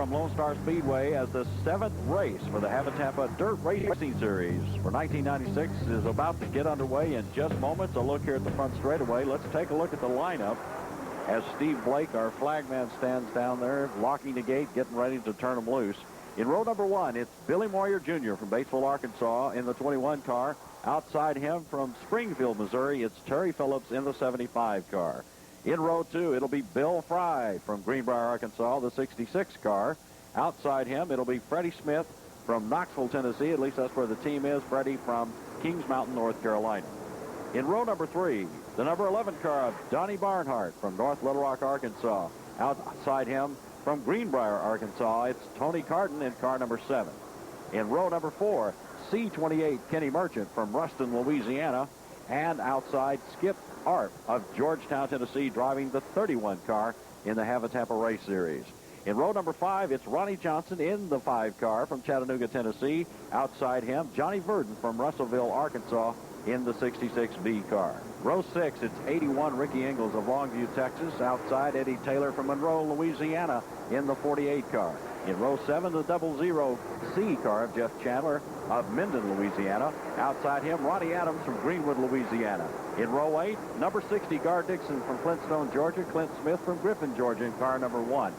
from Lone Star Speedway as the 7th race for the HAV-A-TAMPA Dirt Racing Series for 1996 is about to get underway in just moments. A look here at the front straightaway. Let's take a look at the lineup as Steve Blake, our flagman, stands down there, locking the gate, getting ready to turn them loose. In row number 1, it's Billy Moyer Jr. from Batesville, Arkansas in the 21 car. Outside him from Springfield, Missouri, it's Terry Phillips in the 75 car. In row 2, it'll be Bill Frye from Greenbrier, Arkansas, the 66 car. Outside him, it'll be Freddie Smith from Knoxville, Tennessee. At least that's where the team is. Freddy from Kings Mountain, North Carolina. In row number 3, the number 11 car of Donnie Barnhart from North Little Rock, Arkansas. Outside him from Greenbrier, Arkansas, it's Tony Cardin in car number 7. In row number 4, C28 Kenny Merchant from Ruston, Louisiana. And outside, Skip Arp of Georgetown, Tennessee, driving the 31 car in the HAV-A-TAMPA race series. In row number 5, it's Ronnie Johnson in the 5 car from Chattanooga, Tennessee. Outside him, Johnny Virden from Russellville, Arkansas in the 66B car. Row 6, it's 81 Ricky Ingalls of Longview, Texas. Outside, Eddie Taylor from Monroe, Louisiana in the 48 car. In row 7, the 00C car of Jeff Chandler of Minden, Louisiana. Outside him, Ronnie Adams from Greenwood, Louisiana. In row 8, number 60, Dickson from Flintstone, Georgia. Clint Smith from Griffin, Georgia in car number 1.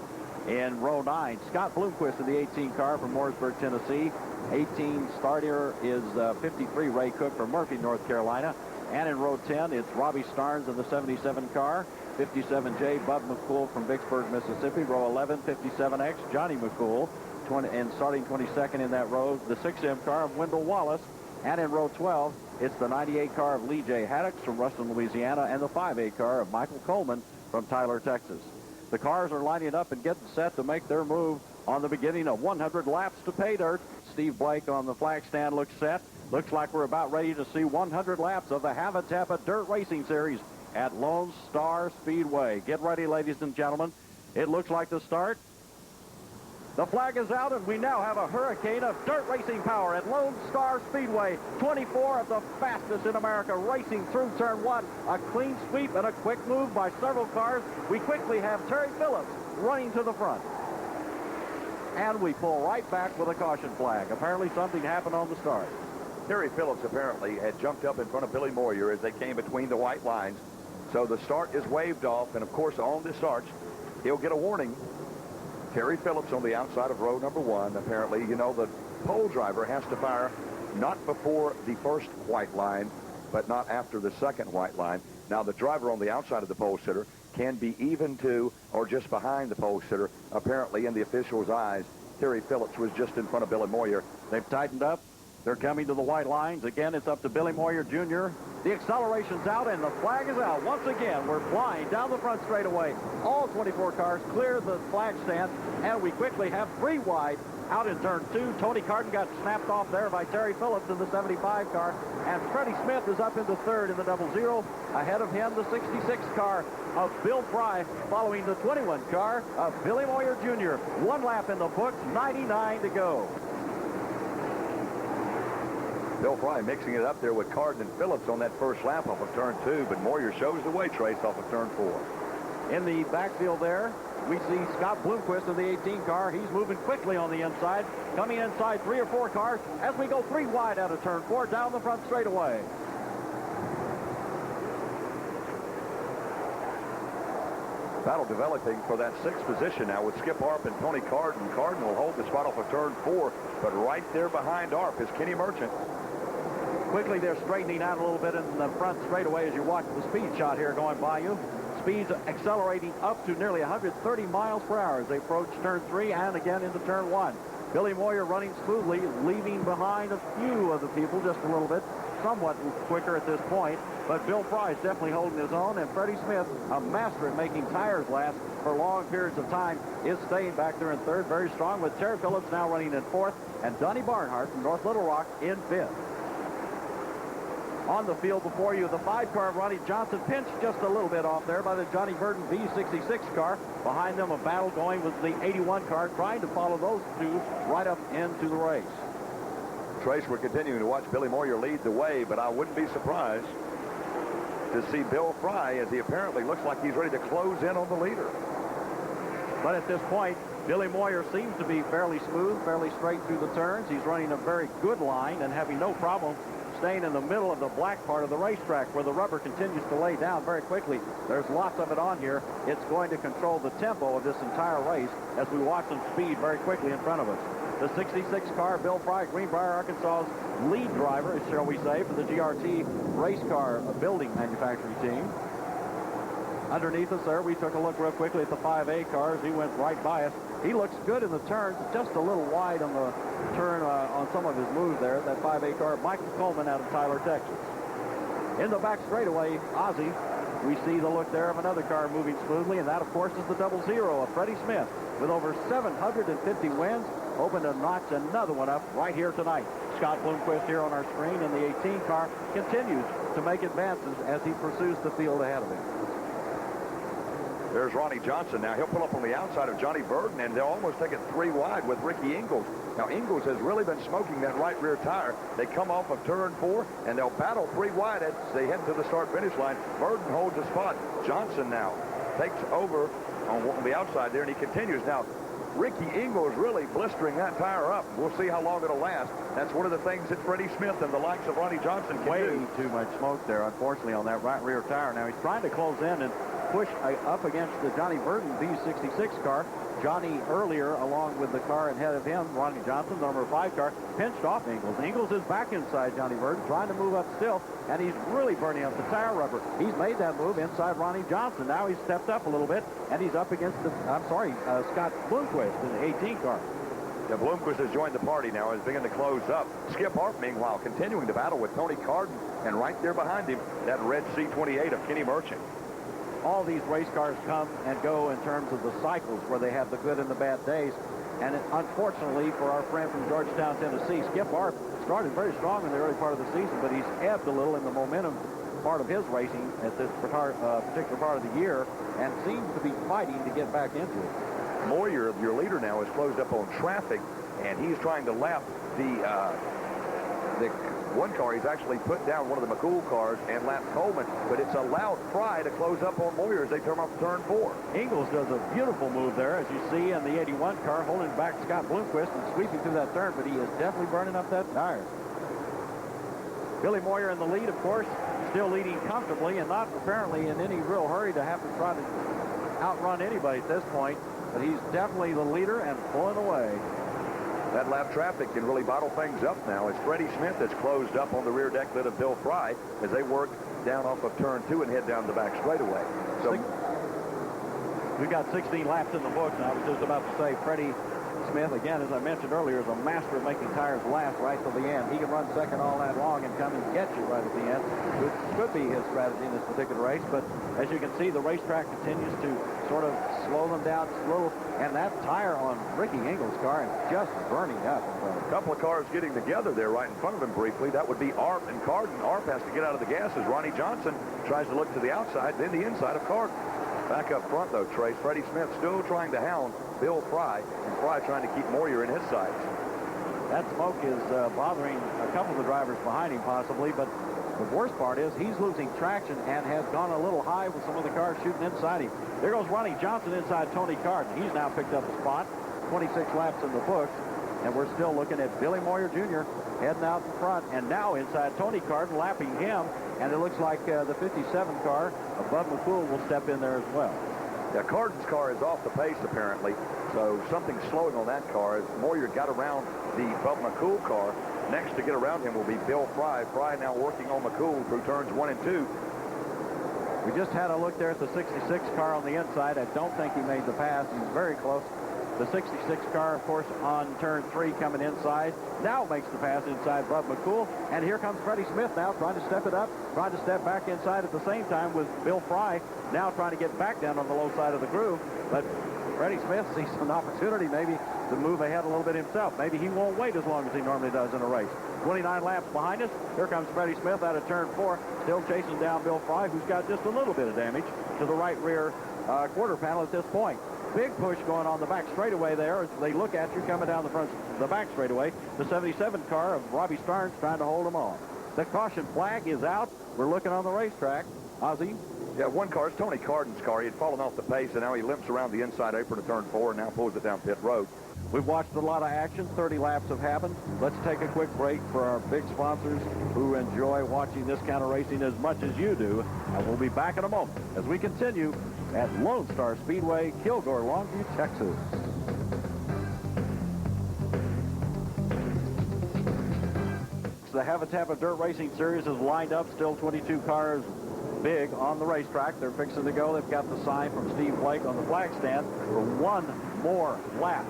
In row 9, Scott Bloomquist in the 18 car from Mooresburg, Tennessee. 18 starter is 53 Ray Cook from Murphy, North Carolina. And in row 10, it's Robbie Starnes in the 77 car. 57J, Bud McCool from Vicksburg, Mississippi. Row 11, 57X, Johnny McCool. And starting 22nd in that row, the 6M car of Wendell Wallace. And in row 12, it's the 98 car of Lee J. Haddox from Ruston, Louisiana, and the 5A car of Michael Coleman from Tyler, Texas. The cars are lining up and getting set to make their move on the beginning of 100 laps to pay dirt. Steve Blake on the flag stand looks set. Looks like we're about ready to see 100 laps of the HAV-A-TAMPA Dirt Racing Series at Lone Star Speedway. Get ready, ladies and gentlemen. It looks like the start. The flag is out, and we now have a hurricane of dirt racing power at Lone Star Speedway. 24 of the fastest in America racing through turn 1. A clean sweep and a quick move by several cars. We quickly have Terry Phillips running to the front. And we pull right back with a caution flag. Apparently something happened on the start. Terry Phillips apparently had jumped up in front of Billy Moyer as they came between the white lines. So the start is waved off, and of course on this arch, he'll get a warning. Terry Phillips on the outside of row number 1. Apparently, you know, the pole driver has to fire not before the first white line, but not after the second white line. Now, the driver on the outside of the pole sitter can be even to or just behind the pole sitter. Apparently, in the official's eyes, Terry Phillips was just in front of Billy Moyer. They've tightened up. They're coming to the white lines. Again, it's up to Billy Moyer Jr. The acceleration's out, and the flag is out. Once again, we're flying down the front straightaway. All 24 cars clear the flag stand, and we quickly have 3 wide out in turn 2. Tony Cardin got snapped off there by Terry Phillips in the 75 car, and Freddie Smith is up into 3rd in the 00. Ahead of him, the 66 car of Bill Frye, following the 21 car of Billy Moyer Jr. 1 lap in the books, 99 to go. Bill Frye mixing it up there with Cardin and Phillips on that first lap off of turn 2, but Moyer shows the way, Trace, off of turn 4. In the backfield there, we see Scott Bloomquist in the 18 car. He's moving quickly on the inside, coming inside 3 or 4 cars as we go 3 wide out of turn 4 down the front straightaway. Battle developing for that 6th position now with Skip Arp and Tony Cardin. Cardin will hold the spot off of turn 4, but right there behind Arp is Kenny Merchant. Quickly, they're straightening out a little bit in the front straightaway as you watch the speed shot here going by you. Speeds accelerating up to nearly 130 miles per hour as they approach turn 3 and again into turn 1. Billy Moyer running smoothly, leaving behind a few of the people just a little bit, somewhat quicker at this point. But Bill Frye is definitely holding his own, and Freddie Smith, a master at making tires last for long periods of time, is staying back there in 3rd, very strong, with Terry Phillips now running in 4th, and Donnie Barnhart from North Little Rock in 5th. On the field before you, the 5 car of Ronnie Johnson, pinched just a little bit off there by the Johnny Virden V66 car. Behind them, a battle going with the 81 car, trying to follow those 2 right up into the race. Trace, we're continuing to watch Billy Moyer lead the way, but I wouldn't be surprised to see Bill Frye as he apparently looks like he's ready to close in on the leader. But at this point, Billy Moyer seems to be fairly smooth, fairly straight through the turns. He's running a very good line and having no problem staying in the middle of the black part of the racetrack where the rubber continues to lay down very quickly. There's lots of it on here. It's going to control the tempo of this entire race as we watch them speed very quickly in front of us. The 66 car, Bill Frye, Greenbrier, Arkansas's lead driver, shall we say, for the GRT race car building manufacturing team. Underneath us there, we took a look real quickly at the 5A cars. He went right by us. He looks good in the turns, just a little wide on the turn on some of his moves there. That 5A car, Michael Coleman out of Tyler, Texas. In the back straightaway, Ozzie, we see the look there of another car moving smoothly, and that, of course, is the 00 of Freddie Smith. With over 750 wins, hoping to notch another one up right here tonight. Scott Bloomquist here on our screen, and the 18 car continues to make advances as he pursues the field ahead of him. There's Ronnie Johnson now. He'll pull up on the outside of Johnny Virden, and they'll almost take it 3 wide with Ricky Ingalls. Now, Ingalls has really been smoking that right rear tire. They come off of turn 4, and they'll battle 3 wide as they head to the start-finish line. Virden holds a spot. Johnson now takes over on the outside there, and he continues. Now, Ricky Ingalls really blistering that tire up. We'll see how long it'll last. That's one of the things that Freddie Smith and the likes of Ronnie Johnson can do. Way too much smoke there, unfortunately, on that right rear tire. Now, he's trying to close in and push up against the Johnny Virden V66 car. Johnny earlier, along with the car ahead of him, Ronnie Johnson, the number 5 car, pinched off Ingalls. Ingalls is back inside Johnny Virden, trying to move up still, and he's really burning up the tire rubber. He's made that move inside Ronnie Johnson. Now he's stepped up a little bit, and he's up against the, Scott Bloomquist in the 18 car. Yeah, Bloomquist has joined the party now, is beginning to close up. Skip Hart, meanwhile, continuing to battle with Tony Cardin, and right there behind him, that red C28 of Kenny Merchant. All these race cars come and go in terms of the cycles where they have the good and the bad days. And unfortunately for our friend from Georgetown, Tennessee, Skip Hart started very strong in the early part of the season, but he's ebbed a little in the momentum part of his racing at this particular part of the year and seems to be fighting to get back into it. Moyer, your leader now, is closed up on traffic, and he's trying to lap the one car. He's actually put down one of the McCool cars and lapped Coleman, but it's allowed Frye to close up on Moyer as they turn off turn 4. Ingalls does a beautiful move there, as you see in the 81 car, holding back Scott Bloomquist and sweeping through that turn, but he is definitely burning up that tire. Billy Moyer in the lead, of course, still leading comfortably and not apparently in any real hurry to have to try to outrun anybody at this point, but he's definitely the leader and pulling away. That lap traffic can really bottle things up now as Freddie Smith has closed up on the rear deck lid of Bill Frye as they work down off of turn 2 and head down the back straightaway. So we've got 16 laps in the books, and I was just about to say Freddie Smith, again, as I mentioned earlier, is a master of making tires last right to the end. He can run second all night long and come and get you right at the end, which could be his strategy in this particular race. But as you can see, the racetrack continues to sort of slow them down slow, and that tire on Ricky Ingalls' car is just burning up. A couple of cars getting together there right in front of him briefly. That would be Arp and Cardin. Arp has to get out of the gas as Ronnie Johnson tries to look to the outside, then the inside of Cardin. Back up front, though, Trace, Freddie Smith still trying to hound Bill Frye, and Frye trying to keep Moyer in his sights. That smoke is bothering a couple of the drivers behind him, possibly, but the worst part is he's losing traction and has gone a little high with some of the cars shooting inside him. There goes Ronnie Johnson inside Tony Cardin. He's now picked up a spot, 26 laps in the books, and we're still looking at Billy Moyer Jr. heading out in front, and now inside Tony Cardin, lapping him, and it looks like the 57 car of Bud McCool will step in there as well. Yeah, Cardin's car is off the pace, apparently, so something's slowing on that car as Moyer got around the Bud McCool car. Next to get around him will be Bill Frye. Frye now working on McCool through turns 1 and 2. We just had a look there at the 66 car on the inside. I don't think he made the pass. He's very close. The 66 car, of course, on turn 3 coming inside. Now makes the pass inside Bud McCool. And here comes Freddie Smith now trying to step it up, trying to step back inside at the same time with Bill Frye now trying to get back down on the low side of the groove. But Freddie Smith sees an opportunity maybe to move ahead a little bit himself. Maybe he won't wait as long as he normally does in a race. 29 laps behind us. Here comes Freddie Smith out of turn 4, still chasing down Bill Frye, who's got just a little bit of damage to the right rear quarter panel at this point. Big push going on the back straightaway there as they look at you coming down the back straightaway. The 77 car of Robbie Starnes trying to hold them on. The caution flag is out. We're looking on the racetrack. Ozzie. Yeah, one car is Tony Cardin's car. He had fallen off the pace, and now he limps around the inside apron to turn 4 and now pulls it down pit road. We've watched a lot of action. 30 laps have happened. Let's take a quick break for our big sponsors who enjoy watching this kind of racing as much as you do. And we'll be back in a moment as we continue at Lone Star Speedway, Kilgore, Longview, Texas. The HAV-A-TAMPA Dirt Racing Series is lined up. Still 22 cars big on the racetrack. They're fixing to go. They've got the sign from Steve Blake on the flag stand for one more lap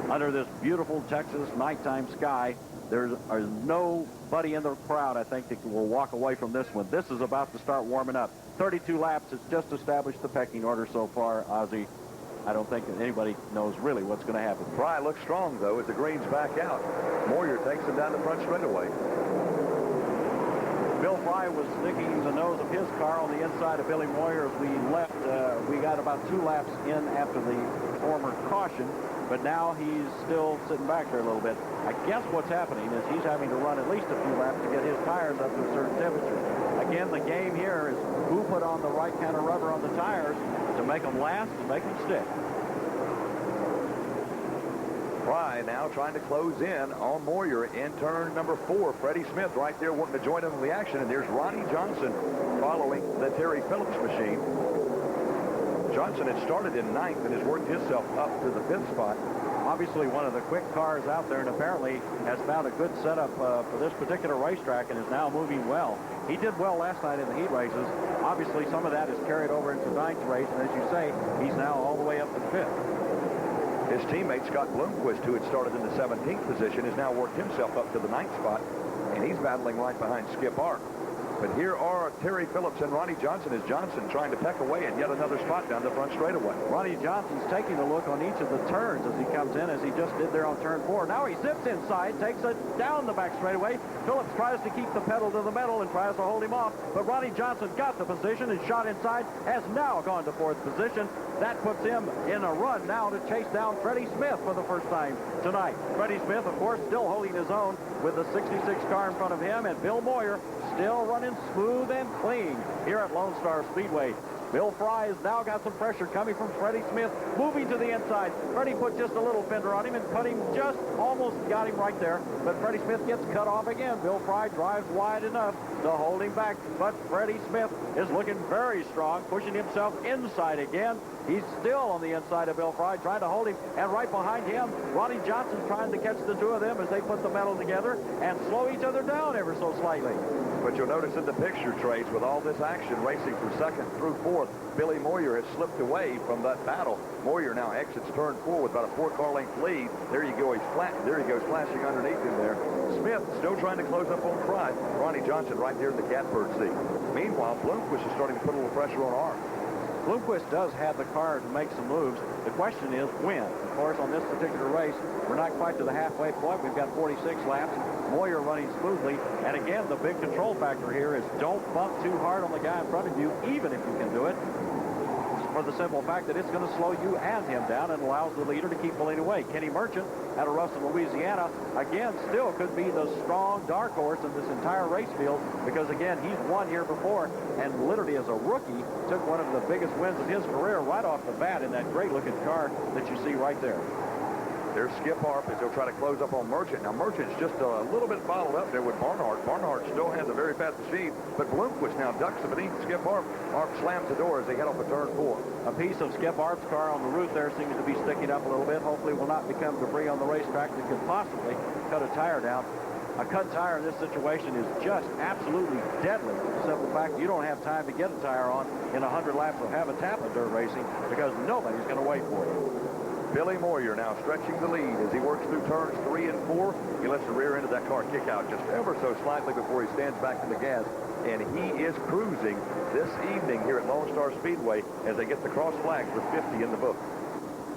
under this beautiful Texas nighttime sky. There's nobody in the crowd, I think, that will walk away from this one. This is about to start warming up. 32 laps has just established the pecking order so far, Ozzy. I don't think that anybody knows really what's going to happen. Frye looks strong, though, as the green's back out. Moyer takes him down the front straightaway. Bill Frye was sticking the nose of his car on the inside of Billy Moyer as we left. We got about 2 laps in after the former caution, but now he's still sitting back there a little bit. I guess what's happening is he's having to run at least a few laps to get his tires up to a certain temperature. Again, the game here is who put on the right kind of rubber on the tires to make them last and make them stick. Frye now trying to close in on Moyer in turn number 4. Freddie Smith right there wanting to join in the action, and there's Ronnie Johnson following the Terry Phillips machine. Johnson had started in 9th and has worked himself up to the 5th spot. Obviously one of the quick cars out there, and apparently has found a good setup for this particular racetrack and is now moving well. He did well last night in the heat races. Obviously some of that is carried over into the 9th race, and as you say, he's now all the way up to the 5th. His teammate Scott Bloomquist, who had started in the 17th position, has now worked himself up to the 9th spot, and he's battling right behind Skip Arp. But here are Terry Phillips and Ronnie Johnson as Johnson trying to peck away at yet another spot down the front straightaway. Ronnie Johnson's taking a look on each of the turns as he comes in, as he just did there on turn 4. Now he zips inside, takes it down the back straightaway. Phillips tries to keep the pedal to the metal and tries to hold him off, but Ronnie Johnson got the position and shot inside, has now gone to 4th position. That puts him in a run now to chase down Freddie Smith for the first time tonight. Freddie Smith, of course, still holding his own with the 66 car in front of him, and Bill Moyer still running smooth and clean here at Lone Star Speedway. Bill Frye has now got some pressure coming from Freddie Smith, moving to the inside. Freddie put just a little fender on him and cut him, just almost got him right there. But Freddie Smith gets cut off again. Bill Frye drives wide enough to hold him back. But Freddie Smith is looking very strong, pushing himself inside again. He's still on the inside of Bill Frye, trying to hold him. And right behind him, Ronnie Johnson trying to catch the two of them as they put the metal together and slow each other down ever so slightly. But you'll notice in the picture, Trace, with all this action racing from 2nd through 4th, Billy Moyer has slipped away from that battle. Moyer now exits turn 4 with about a 4-car length lead. There you go. There he goes, flashing underneath him there. Smith still trying to close up on Frye. Ronnie Johnson right there in the catbird seat. Meanwhile, Bloomquist is starting to put a little pressure on Arp. Bloomquist does have the car to make some moves. The question is when. Of course, on this particular race, we're not quite to the halfway point. We've got 46 laps. Moyer running smoothly. And again, the big control factor here is don't bump too hard on the guy in front of you, even if you can do it, for the simple fact that it's going to slow you and him down and allows the leader to keep pulling away. Kenny Merchant out of Ruston, Louisiana, again, still could be the strong dark horse in this entire race field because, again, he's won here before and literally as a rookie took one of the biggest wins of his career right off the bat in that great-looking car that you see right there. There's Skip Arp as he'll try to close up on Merchant. Now, Merchant's just a little bit followed up there with Barnhart. Barnhart still has a very fast machine, but Bloomquist now ducks beneath Skip Arp. Arp slams the door as they head off of turn 4. A piece of Skip Arp's car on the roof there seems to be sticking up a little bit. Hopefully will not become debris on the racetrack that could possibly cut a tire down. A cut tire in this situation is just absolutely deadly. The simple fact you don't have time to get a tire on in 100 laps of HAV-A-TAMPA dirt racing because nobody's going to wait for you. Billy Moyer now stretching the lead as he works through turns 3 and 4. He lets the rear end of that car kick out just ever so slightly before he stands back to the gas. And he is cruising this evening here at Lone Star Speedway as they get the cross flags with 50 in the book.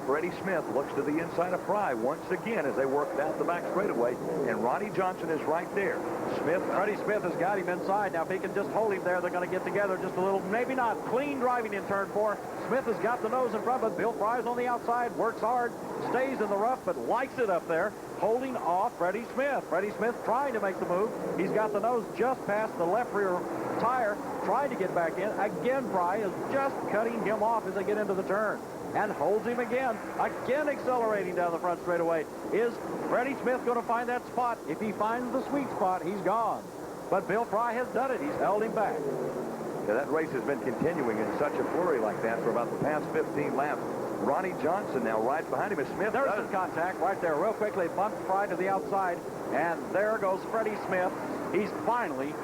Freddie Smith looks to the inside of Frye once again as they work down the back straightaway, and Ronnie Johnson is right there. Freddie Smith has got him inside. Now, if he can just hold him there, they're going to get together just a little. Maybe not. Clean driving in turn 4. Smith has got the nose in front, but Bill Frye's on the outside, works hard, stays in the rough, but likes it up there, holding off Freddie Smith. Freddie Smith trying to make the move. He's got the nose just past the left rear tire, trying to get back in. Again, Frye is just cutting him off as they get into the turn, and holds him again accelerating down the front straightaway. Is Freddie Smith going to find that spot? If he finds the sweet spot, he's gone. But Bill Frye has done it. He's held him back. Yeah, that race has been continuing in such a flurry like that for about the past 15 laps. Ronnie Johnson now rides behind him as Smith There's some contact right there. Real quickly, bumped Frye to the outside, and there goes Freddie Smith. He's finally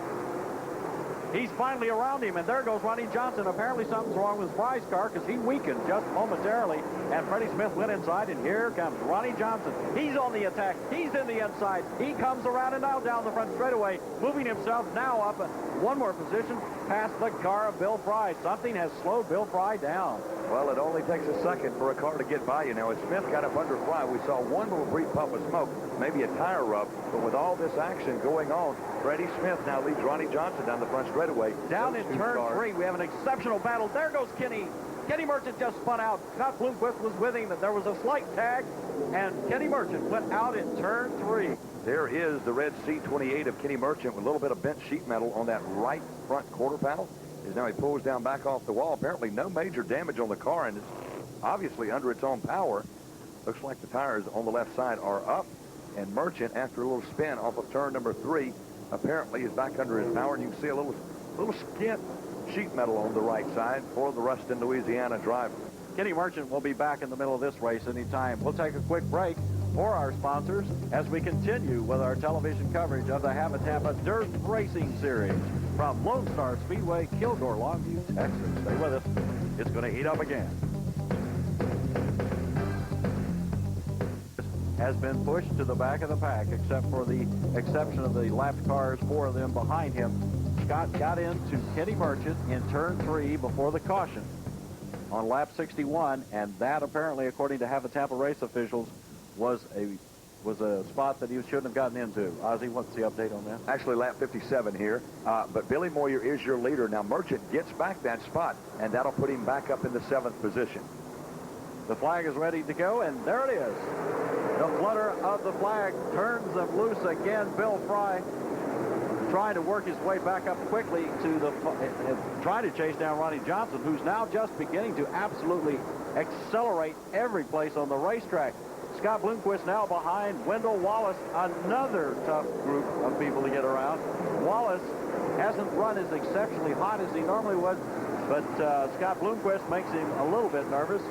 around him, and there goes Ronnie Johnson. Apparently something's wrong with Frye's car because he weakened just momentarily, and Freddie Smith went inside, and here comes Ronnie Johnson. He's on the attack. He's in the inside. He comes around and now down the front straightaway, moving himself now up one more position past the car of Bill Frye. Something has slowed Bill Frye down. Well, it only takes a second for a car to get by you. Now, as Smith got up under Frye, we saw one little brief puff of smoke, maybe a tire rub, but with all this action going on, Freddie Smith now leads Ronnie Johnson down the front straightaway. Down in turn 3, we have an exceptional battle. There goes Kenny. Kenny Merchant just spun out. Scott Bloomquist was with him. There was a slight tag, and Kenny Merchant went out in turn 3. There is the red C28 of Kenny Merchant with a little bit of bent sheet metal on that right front quarter panel. As now he pulls down back off the wall. Apparently no major damage on the car, and it's obviously under its own power. Looks like the tires on the left side are up, and Merchant, after a little spin off of turn number 3, apparently is back under his power, and you can see a little skint sheet metal on the right side for the Ruston, Louisiana driver. Kenny Merchant will be back in the middle of this race anytime. We'll take a quick break for our sponsors as we continue with our television coverage of the HAV-A-TAMPA Dirt Racing Series from Lone Star Speedway, Kilgore, Longview, Texas. Stay with us. It's going to heat up again. Has been pushed to the back of the pack, except for the exception of the lapped cars, 4 of them behind him. Scott got into Kenny Merchant in turn 3 before the caution on lap 61, and that apparently, according to HAV-A-TAMPA race officials, was a spot that he shouldn't have gotten into. Ozzie, what's the update on that? Actually, lap 57 here, but Billy Moyer is your leader. Now, Merchant gets back that spot, and that'll put him back up in the 7th position. The flag is ready to go, and there it is. The flutter of the flag turns them loose again. Bill Frye trying to work his way back up quickly to the trying to chase down Ronnie Johnson, who's now just beginning to absolutely accelerate every place on the racetrack. Scott Bloomquist now behind Wendell Wallace, another tough group of people to get around. Wallace hasn't run as exceptionally hot as he normally would, but Scott Bloomquist makes him a little bit nervous.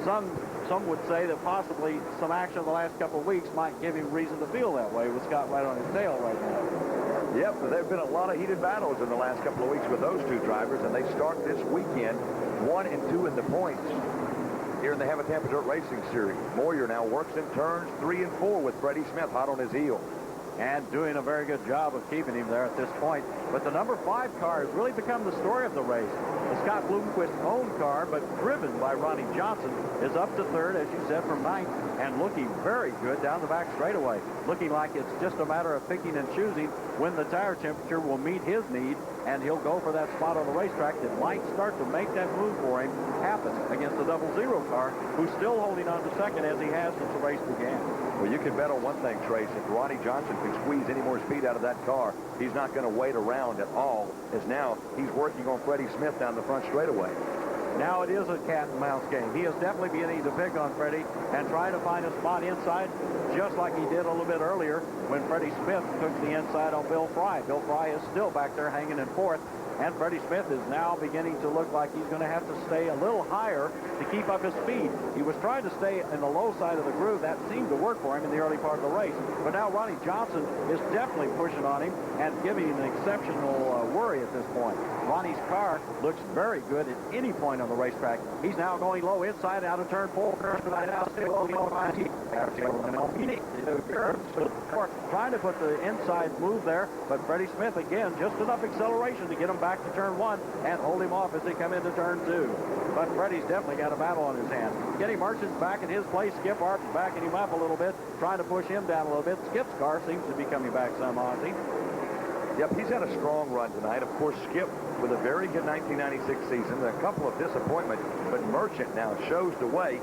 Some would say that possibly some action in the last couple of weeks might give him reason to feel that way with Scott right on his tail right now. Yep, there have been a lot of heated battles in the last couple of weeks with those two drivers, and they start this weekend 1 and 2 in the points here in the HAV-A-TAMPA Dirt Racing Series. Moyer now works in turns 3 and 4 with Freddie Smith hot on his heel. And doing a very good job of keeping him there at this point. But the number 5 car has really become the story of the race. The Scott Bloomquist owned car, but driven by Ronnie Johnson, is up to 3rd, as you said, from 9th, and looking very good down the back straightaway. Looking like it's just a matter of picking and choosing when the tire temperature will meet his need, and he'll go for that spot on the racetrack that might start to make that move for him happen against the 00 car, who's still holding on to 2nd as he has since the race began. Well, you can bet on one thing, Trace. If Ronnie Johnson can squeeze any more speed out of that car, he's not going to wait around at all, as now he's working on Freddie Smith down the front straightaway. Now it is a cat and mouse game. He is definitely beginning to pick on Freddie and try to find a spot inside, just like he did a little bit earlier when Freddie Smith took the inside on Bill Frye. Bill Frye is still back there hanging in 4th. And Freddie Smith is now beginning to look like he's going to have to stay a little higher to keep up his speed. He was trying to stay in the low side of the groove. That seemed to work for him in the early part of the race. But now Ronnie Johnson is definitely pushing on him and giving him an exceptional worry at this point. Ronnie's car looks very good at any point on the racetrack. He's now going low inside out of turn 4. Trying to put the inside move there, but Freddie Smith again, just enough acceleration to get him back back to turn 1 and hold him off as they come into turn 2. But Freddy's definitely got a battle on his hands. Kenny Merchant's back in his place. Skip Arp's backing him up a little bit, trying to push him down a little bit. Skip's car seems to be coming back some, Ozzy. Yep, he's had a strong run tonight. Of course, Skip with a very good 1996 season, a couple of disappointments, but Merchant now shows the way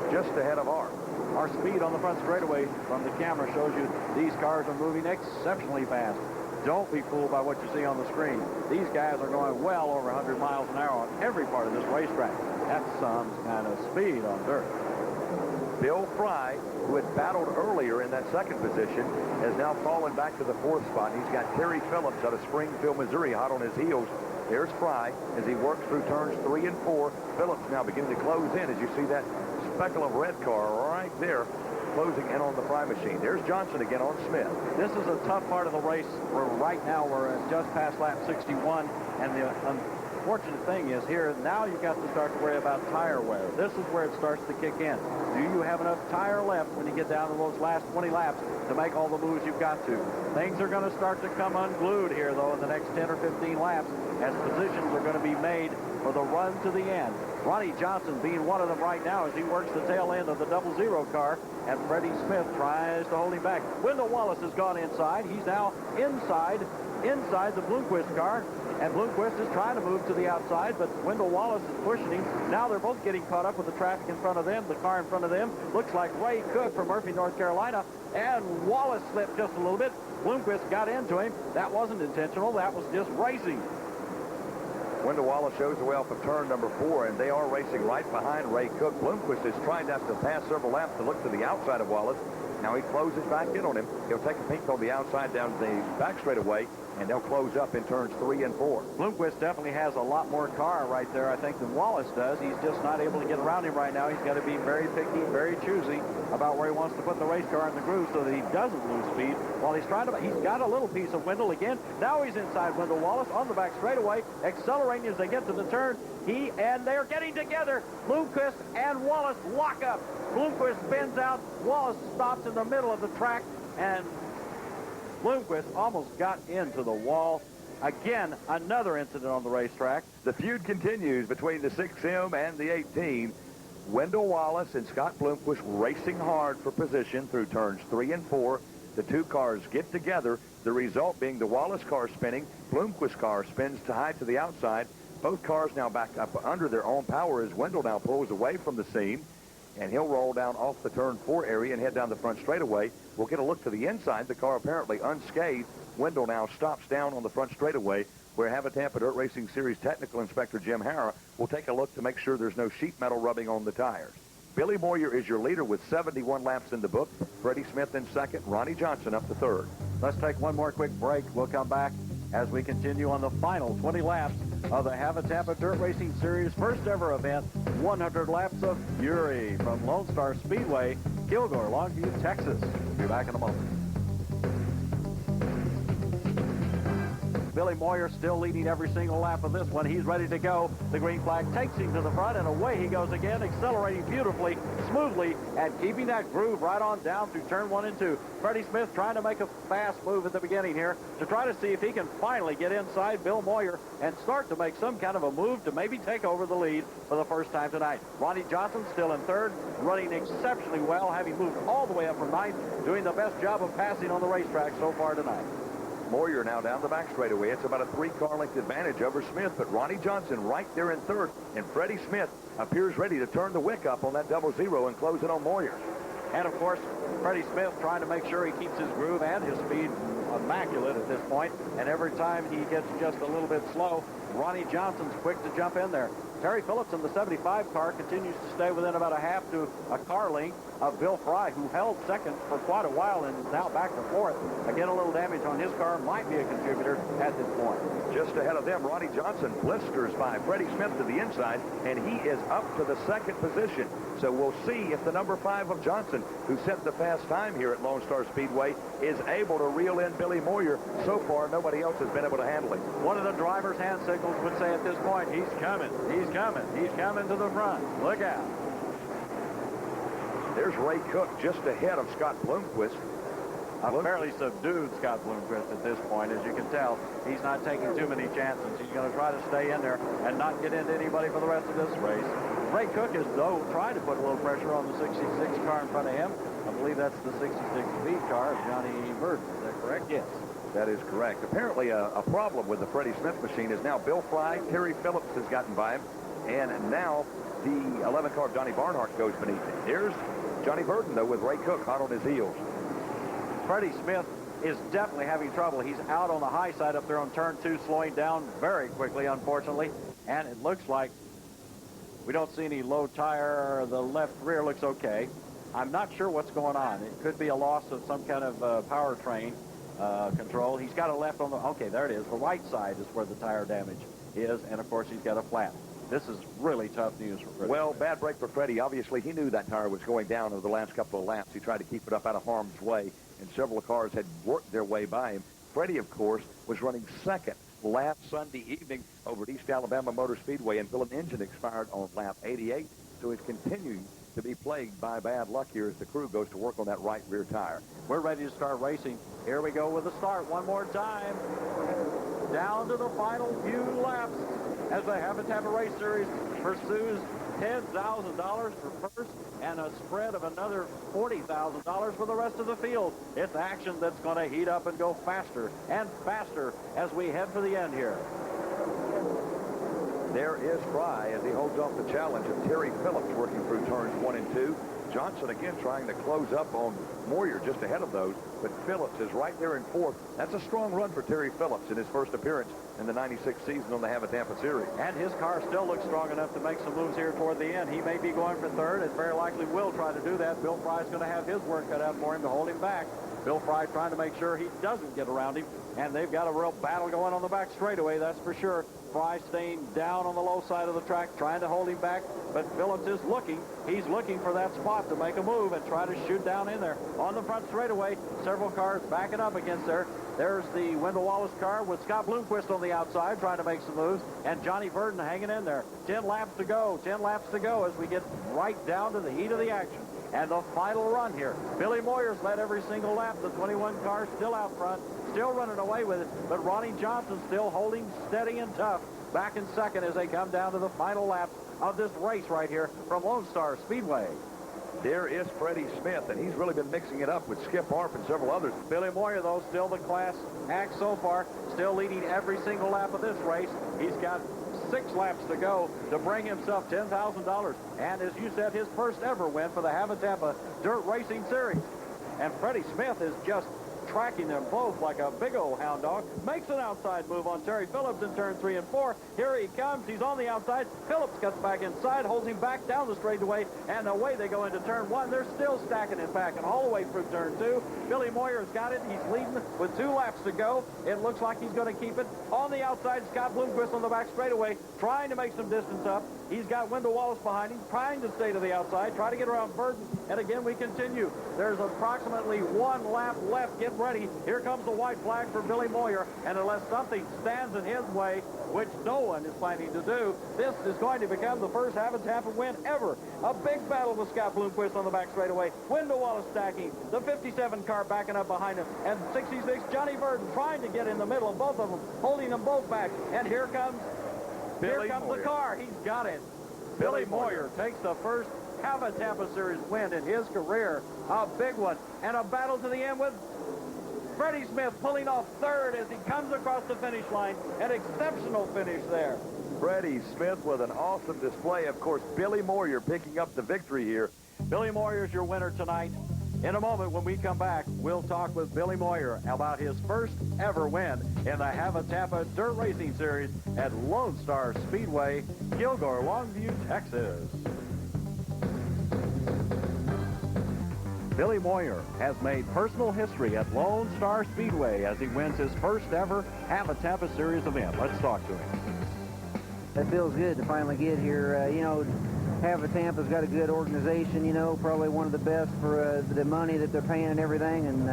just ahead of Arp. Our speed on the front straightaway from the camera shows you these cars are moving exceptionally fast. Don't be fooled by what you see on the screen. These guys are going well over 100 miles an hour on every part of this racetrack. That's some kind of speed on dirt. Bill Frye, who had battled earlier in that second position, has now fallen back to the 4th spot. He's got Terry Phillips out of Springfield, Missouri, hot on his heels. There's Frye as he works through turns 3 and 4. Phillips now beginning to close in as you see that speckle of red car right there closing in on the Frye machine. There's Johnson again on Smith. This is a tough part of the race where right now we're just past lap 61, and the unfortunate thing is here, now you've got to start to worry about tire wear. This is where it starts to kick in. Do you have enough tire left when you get down to those last 20 laps to make all the moves you've got to? Things are going to start to come unglued here, though, in the next 10 or 15 laps as positions are going to be made for the run to the end. Ronnie Johnson being one of them right now as he works the tail end of the 00 car, and Freddie Smith tries to hold him back. Wendell Wallace has gone inside. He's now inside the Bloomquist car, and Bloomquist is trying to move to the outside, but Wendell Wallace is pushing him. Now they're both getting caught up with the traffic in front of them. The car in front of them looks like Ray Cook from Murphy, North Carolina, and Wallace slipped just a little bit. Bloomquist got into him. That wasn't intentional. That was just racing. Wendell Wallace shows the way off of turn number 4, and they are racing right behind Ray Cook. Bloomquist is trying to have to pass several laps to look to the outside of Wallace. Now he closes back in on him. He'll take a peek on the outside down the back straightaway, and they'll close up in turns 3 and 4. Bloomquist definitely has a lot more car right there, I think, than Wallace does. He's just not able to get around him right now. He's got to be very picky, very choosy about where he wants to put the race car in the groove so that he doesn't lose speed. While he's trying to, he's got a little piece of Wendell again. Now he's inside Wendell Wallace on the back straightaway, accelerating as they get to the turn. He and they're getting together. Bloomquist and Wallace lock up. Bloomquist spins out. Wallace stops in the middle of the track, and Bloomquist almost got into the wall. Again, another incident on the racetrack. The feud continues between the 6M and the 18. Wendell Wallace and Scott Bloomquist racing hard for position through turns 3 and 4. The two cars get together, the result being the Wallace car spinning. Bloomquist car spins to high to the outside. Both cars now back up under their own power as Wendell now pulls away from the scene, and he'll roll down off the turn 4 area and head down the front straightaway. We'll get a look to the inside. The car apparently unscathed. Wendell now stops down on the front straightaway where HAV-A-TAMPA Dirt Racing Series Technical Inspector Jim Harrah will take a look to make sure there's no sheet metal rubbing on the tires. Billy Moyer is your leader with 71 laps in the book. Freddie Smith in second. Ronnie Johnson up to third. Let's take one more quick break. We'll come back as we continue on the final 20 laps of the HAV-A-TAMPA Dirt Racing Series first ever event, 100 laps of fury from Lone Star Speedway, Kilgore, Longview, Texas. Be back in a moment. Billy Moyer still leading every single lap of this one. He's ready to go. The green flag takes him to the front, and away he goes again, accelerating beautifully, smoothly, and keeping that groove right on down through turn 1 and 2. Freddie Smith trying to make a fast move at the beginning here to try to see if he can finally get inside Bill Moyer and start to make some kind of a move to maybe take over the lead for the first time tonight. Ronnie Johnson still in third, running exceptionally well, having moved all the way up from ninth, doing the best job of passing on the racetrack so far tonight. Moyer now down the back straightaway. It's about a 3-car length advantage over Smith, but Ronnie Johnson right there in third, and Freddie Smith appears ready to turn the wick up on that 00 and close it on Moyer. And, of course, Freddie Smith trying to make sure he keeps his groove and his speed immaculate at this point, and every time he gets just a little bit slow, Ronnie Johnson's quick to jump in there. Terry Phillips in the 75 car continues to stay within about a half to a car length of Bill Frye, who held second for quite a while and is now back to fourth. Again, a little damage on his car might be a contributor at this point. Just ahead of them, Ronnie Johnson blisters by Freddie Smith to the inside, and he is up to the second position. So we'll see if the number 5 of Johnson, who set the fast time here at Lone Star Speedway, is able to reel in Billy Moyer. So far, nobody else has been able to handle him. One of the driver's hand signals would say at this point, he's coming, he's coming, he's coming to the front. Look out. There's Ray Cook just ahead of Scott Bloomquist. a fairly subdued Scott Bloomquist at this point. As you can tell, he's not taking too many chances. He's going to try to stay in there and not get into anybody for the rest of this race. Ray Cook is, though, trying to put a little pressure on the 66 car in front of him. I believe that's the 66B car of Johnny Virden. Is that correct? Yes. That is correct. Apparently, a problem with the Freddie Smith machine is now Bill Frye, Terry Phillips has gotten by him, and now the 11 car of Donnie Barnhart goes beneath him. Here's Johnny Virden, though, with Ray Cook hot on his heels. Freddie Smith is definitely having trouble. He's out on the high side up there on turn 2, slowing down very quickly, unfortunately, and it looks like we don't see any low tire. The left rear looks okay. I'm not sure what's going on. It could be a loss of some kind of powertrain control. He's got a left on the, okay, there it is. The right side is where the tire damage is, and of course he's got a flat. This is really tough news for Freddie. Well, bad break for Freddie. Obviously, he knew that tire was going down over the last couple of laps. He tried to keep it up out of harm's way, and several cars had worked their way by him. Freddie, of course, was running second last Sunday evening over at East Alabama Motor Speedway until an engine expired on lap 88, so he's continuing to be plagued by bad luck here as the crew goes to work on that right rear tire. We're ready to start racing. Here we go with the start one more time. Down to the final few laps as the HAV-A-TAMPA Race Series pursues $10,000 for first and a spread of another $40,000 for the rest of the field. It's action that's going to heat up and go faster and faster as we head for the end here. There is Frye as he holds off the challenge of Terry Phillips working through turns 1 and 2. Johnson again trying to close up on Moyer just ahead of those, but Phillips is right there in fourth. That's a strong run for Terry Phillips in his first appearance in the 96 season on the HAV-A-TAMPA Series. And his car still looks strong enough to make some moves here toward the end. He may be going for third, and very likely will try to do that. Bill Frye's going to have his work cut out for him to hold him back. Bill Frye trying to make sure he doesn't get around him, and they've got a real battle going on the back straightaway, that's for sure. Frye staying down on the low side of the track, trying to hold him back, but Phillips is looking. He's looking for that spot to make a move and try to shoot down in there. On the front straightaway, several cars backing up against there. There's the Wendell Wallace car with Scott Bloomquist on the outside trying to make some moves, and Johnny Virden hanging in there. 10 laps to go, 10 laps to go as we get right down to the heat of the action. And the final run here. Billy Moyer's led every single lap. The 21 car still out front, still running away with it, but Ronnie Johnson still holding steady and tough back in second as they come down to the final lap of this race right here from Lone Star Speedway. There is Freddie Smith, and he's really been mixing it up with Skip Harp and several others. Billy Moyer, though, still the class act so far, still leading every single lap of this race. He's got 6 laps to go to bring himself $10,000. And as you said, his first ever win for the HAV-A-TAMPA Dirt Racing Series. And Freddie Smith is just tracking them both like a big old hound dog. Makes an outside move on Terry Phillips in turn 3 and 4. Here he comes. He's on the outside. Phillips cuts back inside, holds him back down the straightaway, and away they go into turn 1. They're still stacking it back and all the way through turn 2. Billy Moyer's got it. He's leading with 2 laps to go. It looks like he's going to keep it. On the outside, Scott Bloomquist on the back straightaway, trying to make some distance up. He's got Wendell Wallace behind him, trying to stay to the outside, try to get around Virden. And again, we continue. There's approximately 1 lap left. Get ready. Here comes the white flag for Billy Moyer. And unless something stands in his way, which no one is planning to do, this is going to become the first HAV-A-TAMPA win ever. A big battle with Scott Bloomquist on the back straightaway. Wendell Wallace stacking. The 57 car backing up behind him. And 66, Johnny Virden trying to get in the middle of both of them, holding them both back. And here comes the car. He's got it. Billy Moyer takes the first HAV-A-TAMPA Series win in his career. A big one. And a battle to the end with Freddie Smith pulling off third as he comes across the finish line. An exceptional finish there. Freddie Smith with an awesome display. Of course, Billy Moyer picking up the victory here. Billy Moyer's your winner tonight. In a moment, when we come back, we'll talk with Billy Moyer about his first ever win in the HAV-A-TAMPA Dirt Racing Series at Lone Star Speedway, Gilgore, Longview, Texas. Billy Moyer has made personal history at Lone Star Speedway as he wins his first ever HAV-A-TAMPA Series event. Let's talk to him. It feels good to finally get here. You know, HAV-A-TAMPA's got a good organization, you know, probably one of the best for the money that they're paying and everything, and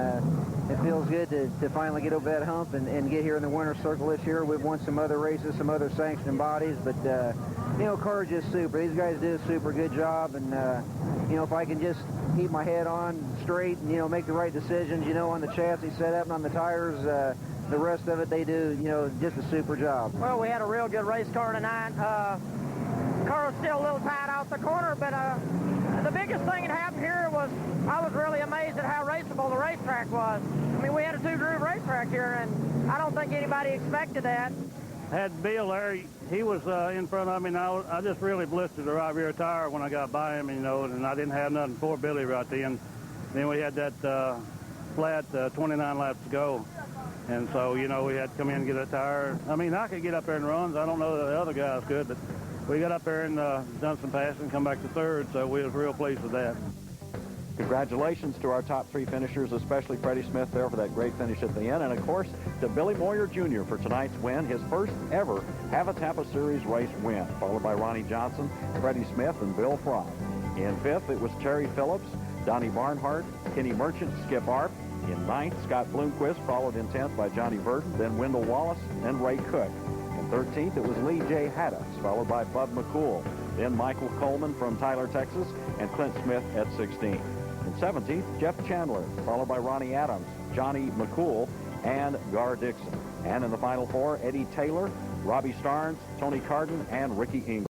it feels good to finally get over that hump and get here in the winner's circle this year. We've won some other races, some other sanctioning bodies, but you know, car's just super. These guys do a super good job, and you know, if I can just keep my head on straight and, you know, make the right decisions, you know, on the chassis setup and on the tires, the rest of it they do, you know, just a super job. Well, we had a real good race car tonight. The car was still a little tight out the corner, but the biggest thing that happened here was I was really amazed at how raceable the racetrack was. I mean, we had a 2-groove racetrack here, and I don't think anybody expected that. Had Bill there, he was in front of me, and I just really blistered the right rear tire when I got by him, you know, and I didn't have nothing for Billy right then. Then we had that flat 29 laps to go, and so, you know, we had to come in and get a tire. I mean, I could get up there and run. I don't know that the other guys could, but we got up there and done some passing, come back to third, so we was real pleased with that. Congratulations to our top 3 finishers, especially Freddie Smith there for that great finish at the end. And, of course, to Billy Moyer Jr. for tonight's win, his first ever HAV-A-TAMPA Series race win, followed by Ronnie Johnson, Freddie Smith, and Bill Frye. In 5th, it was Terry Phillips, Donnie Barnhart, Kenny Merchant, Skip Arp. In 9th, Scott Bloomquist, followed in 10th by Johnny Virden, then Wendell Wallace, then Ray Cook. In 13th, it was Lee J. Haddox, followed by Bud McCool, then Michael Coleman from Tyler, Texas, and Clint Smith at 16th. In 17th, Jeff Chandler, followed by Ronnie Adams, Johnny McCool, and Gar Dickson. And in the final 4, Eddie Taylor, Robbie Starnes, Tony Cardin, and Ricky Ingalls.